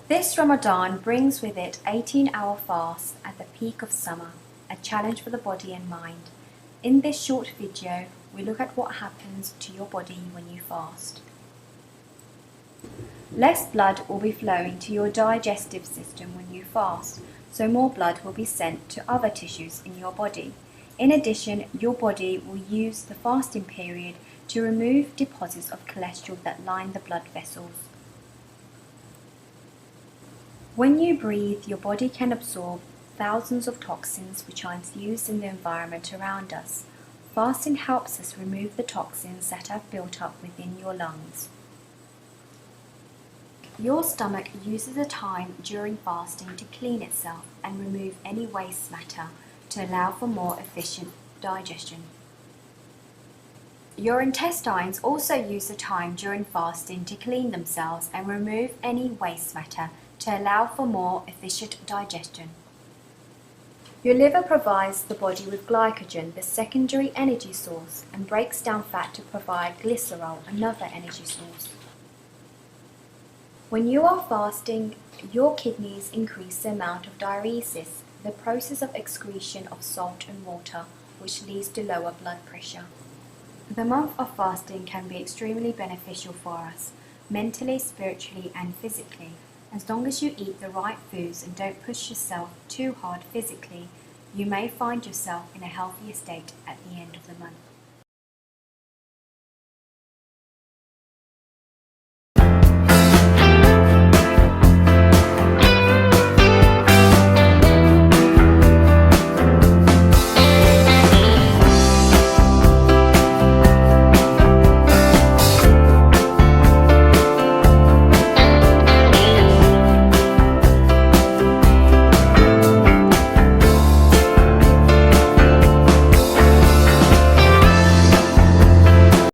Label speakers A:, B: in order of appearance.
A: This Ramadan brings with it 18-hour fast at the peak of summer, a challenge for the body and mind. In this short video, we look at what happens to your body when you fast. Less blood will be flowing to your digestive system when you fast, so more blood will be sent to other tissues in your body. In addition, your body will use the fasting period to remove deposits of cholesterol that line the blood vessels. When you breathe, your body can absorb thousands of toxins which are infused in the environment around us. Fasting helps us remove the toxins that have built up within your lungs. Your stomach uses the time during fasting to clean itself and remove any waste matter to allow for more efficient digestion. Your intestines also use the time during fasting to clean themselves and remove any waste matter to allow for more efficient digestion. Your liver provides the body with glycogen, the secondary energy source, and breaks down fat to provide glycerol, another energy source. When you are fasting, your kidneys increase the amount of diuresis, the process of excretion of salt and water, which leads to lower blood pressure. The month of fasting can be extremely beneficial for us, mentally, spiritually, and physically. As long as you eat the right foods and don't push yourself too hard physically, you may find yourself in a healthier state at the end of the month.